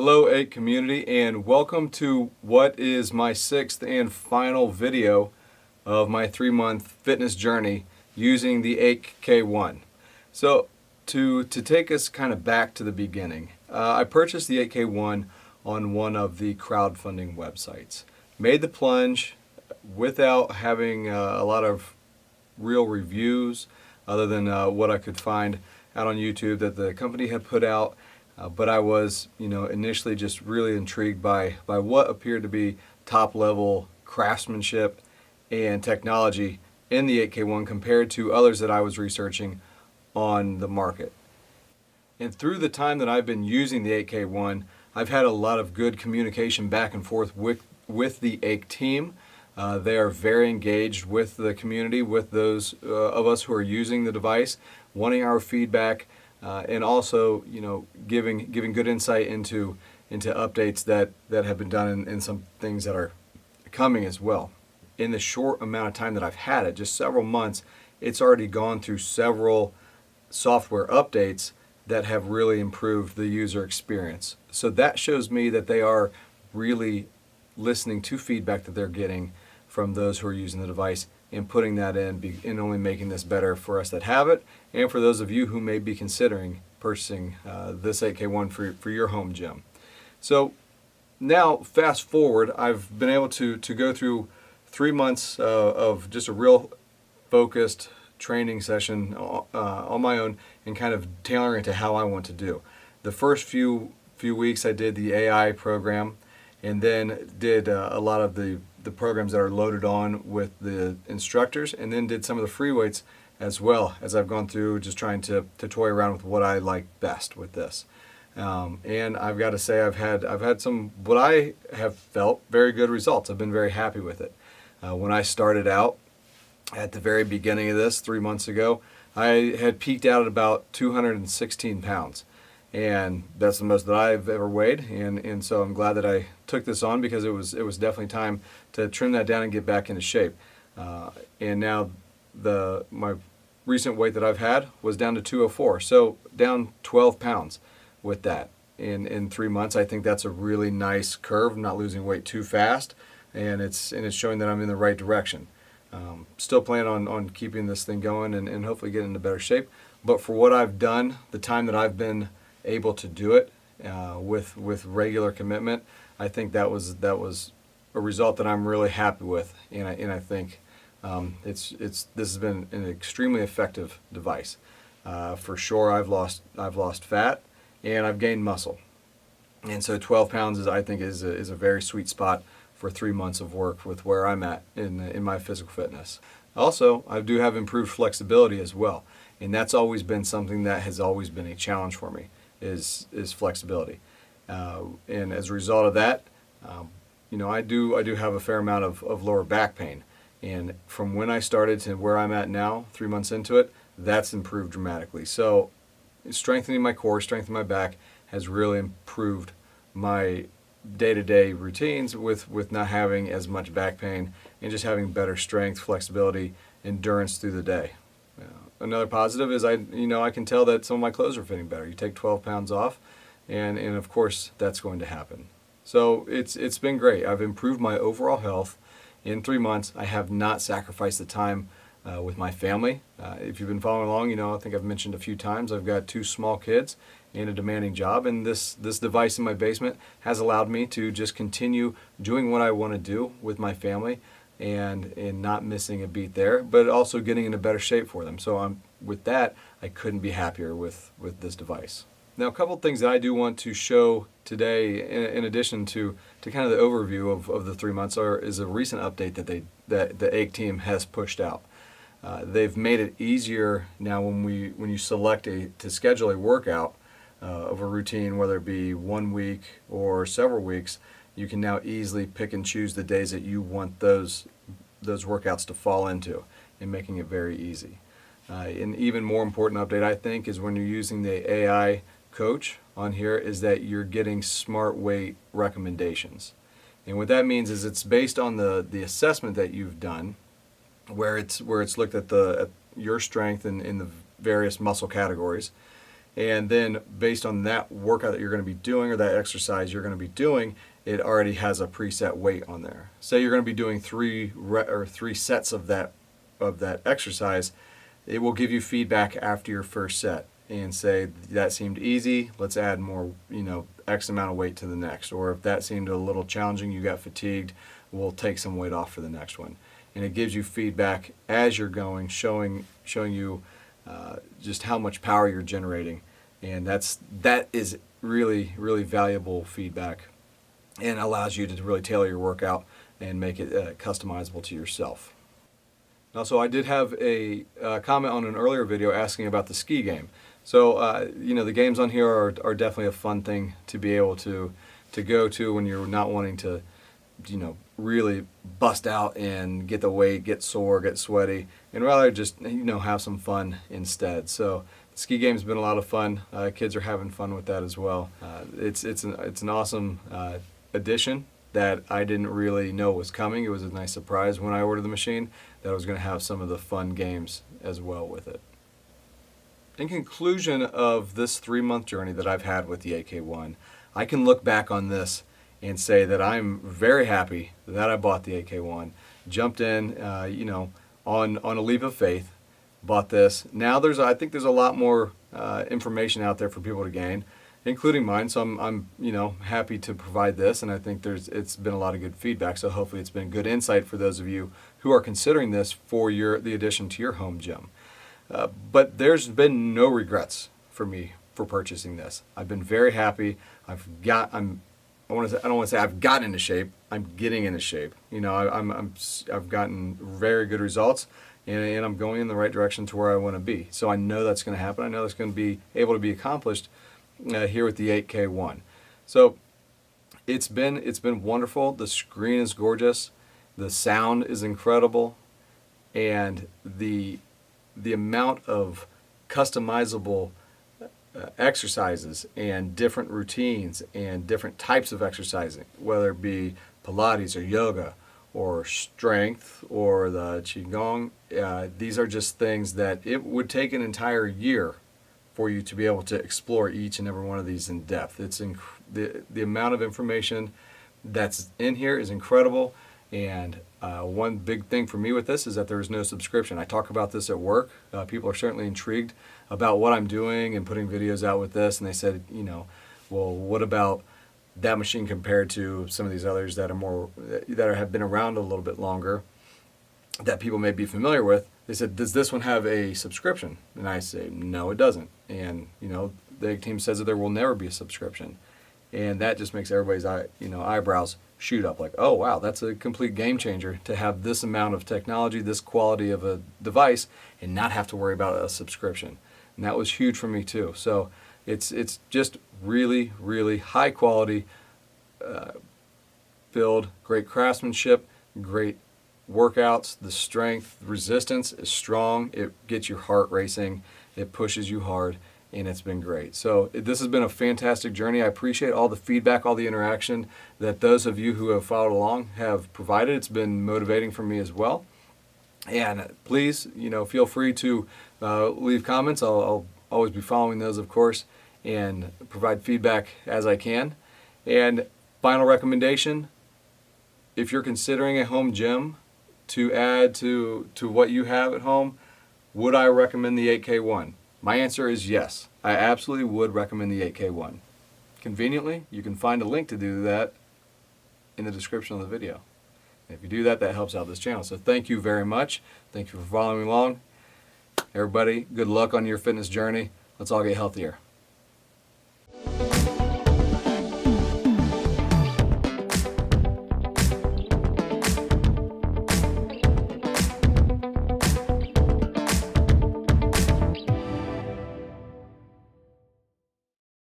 Hello AEKE community, and welcome to what is my sixth and final video of my 3-month fitness journey using the AEKE K1. So to take us kind of back to the beginning, I purchased the AEKE K1 on one of the crowdfunding websites. Made the plunge without having a lot of real reviews other than what I could find out on YouTube that the company had put out. But I was, initially just really intrigued by what appeared to be top-level craftsmanship and technology in the AEKE K1 compared to others that I was researching on the market. And through the time that I've been using the AEKE K1, I've had a lot of good communication back and forth with the AEKE team. They are very engaged with the community, with those of us who are using the device, wanting our feedback. And also, giving good insight into updates that have been done and some things that are coming as well. In the short amount of time that I've had it, just several months, it's already gone through several software updates that have really improved the user experience. So that shows me that they are really listening to feedback that they're getting from those who are using the device and putting that in and only making this better for us that have it and for those of you who may be considering purchasing this AEKE K1 for your home gym. So now fast forward, I've been able to go through 3 months of just a real focused training session on my own and kind of tailoring it to how I want to do. The first few weeks I did the AI program and then did a lot of the programs that are loaded on with the instructors, and then did some of the free weights as well as I've gone through, just trying to toy around with what I like best with this. And I've got to say I've had some what I have felt very good results. I've been very happy with it. When I started out at the very beginning of this 3 months ago, I had peaked out at about 216 pounds. And that's the most that I've ever weighed, and so I'm glad that I took this on because it was definitely time to trim that down and get back into shape. And now my recent weight that I've had was down to 204, so down 12 pounds with that in 3 months. I think that's a really nice curve. I'm not losing weight too fast, and it's showing that I'm in the right direction. Still plan on keeping this thing going and hopefully getting into better shape. But for what I've done, the time that I've been able to do it with regular commitment, I think that was a result that I'm really happy with, and I think this has been an extremely effective device. For sure, I've lost fat and I've gained muscle, and so 12 pounds I think is a very sweet spot for 3 months of work with where I'm at in my physical fitness. Also, I do have improved flexibility as well, and that's always been something that has always been a challenge for me. Is flexibility, and as a result of that, I do have a fair amount of lower back pain, and from when I started to where I'm at now, 3 months into it, that's improved dramatically. So strengthening my core, strengthening my back has really improved my day-to-day routines with not having as much back pain and just having better strength, flexibility, endurance through the day. Another positive is I can tell that some of my clothes are fitting better. You take 12 pounds off, and of course that's going to happen. So it's been great. I've improved my overall health in 3 months. I have not sacrificed the time with my family. If you've been following along, I think I've mentioned a few times I've got 2 small kids and a demanding job, and this device in my basement has allowed me to just continue doing what I want to do with my family and not missing a beat there, but also getting into better shape for them. So with that, I couldn't be happier with this device. Now, a couple of things that I do want to show today, in addition to kind of the overview of the 3 months, is a recent update that the AEKE team has pushed out. They've made it easier now when you select to schedule a workout of a routine, whether it be 1 week or several weeks. You can now easily pick and choose the days that you want those workouts to fall into, and making it very easy. An even more important update, I think, is when you're using the AI coach on here, is that you're getting smart weight recommendations. And what that means is it's based on the assessment that you've done, where it's looked at your strength in the various muscle categories, And then based on that workout that you're going to be doing, or that exercise you're going to be doing, it already has a preset weight on there. Say you're going to be doing three sets of that exercise. It will give you feedback after your first set and say, that seemed easy, let's add more, X amount of weight to the next. Or if that seemed a little challenging, you got fatigued, we'll take some weight off for the next one. And it gives you feedback as you're going, showing you just how much power you're generating. And that is really, really valuable feedback, and allows you to really tailor your workout and make it customizable to yourself. Also, I did have a comment on an earlier video asking about the ski game. So, the games on here are definitely a fun thing to be able to go to when you're not wanting to, really bust out and get the weight, get sore, get sweaty, and rather just, have some fun instead. So, the ski game's been a lot of fun. Kids are having fun with that as well. It's an awesome addition that I didn't really know was coming. It was a nice surprise when I ordered the machine that I was going to have some of the fun games as well with it. In conclusion of this 3-month journey that I've had with the AEKE K1, I can look back on this and say that I'm very happy that I bought the AEKE K1, jumped in, on a leap of faith, bought this. Now I think there's a lot more information out there for people to gain, including mine. So I'm happy to provide this, and I think it's been a lot of good feedback. So hopefully it's been good insight for those of you who are considering this for the addition to your home gym. But there's been no regrets for me for purchasing this. I've been very happy. I don't want to say I've gotten into shape. I'm getting into shape. I've gotten very good results, and I'm going in the right direction to where I want to be. So I know that's going to happen. I know that's going to be able to be accomplished here with the AEKE K1. So it's been wonderful. The screen is gorgeous. The sound is incredible, and the amount of customizable exercises and different routines and different types of exercising, whether it be Pilates or yoga or strength or the Qigong, these are just things that it would take an entire year for you to be able to explore each and every one of these in depth. It's the amount of information that's in here is incredible. And one big thing for me with this is that there is no subscription. I talk about this at work. People are certainly intrigued about what I'm doing and putting videos out with this. And they said, well, what about that machine compared to some of these others that have been around a little bit longer that people may be familiar with? They said, does this one have a subscription? And I say, no, it doesn't. And, the team says that there will never be a subscription. And that just makes everybody's eyebrows shoot up, like, oh wow, that's a complete game changer to have this amount of technology, this quality of a device, and not have to worry about a subscription. And that was huge for me too. So it's just really, really high quality build, great craftsmanship, great workouts. The strength, resistance is strong. It gets your heart racing. It pushes you hard. And it's been great. So this has been a fantastic journey. I appreciate all the feedback, all the interaction that those of you who have followed along have provided. It's been motivating for me as well. And please, feel free to leave comments. I'll always be following those, of course, and provide feedback as I can. And final recommendation, if you're considering a home gym to add to what you have at home, would I recommend the AEKE K1? My answer is yes. I absolutely would recommend the AEKE K1. Conveniently, you can find a link to do that in the description of the video. And if you do that, that helps out this channel. So thank you very much. Thank you for following along. Everybody, good luck on your fitness journey. Let's all get healthier.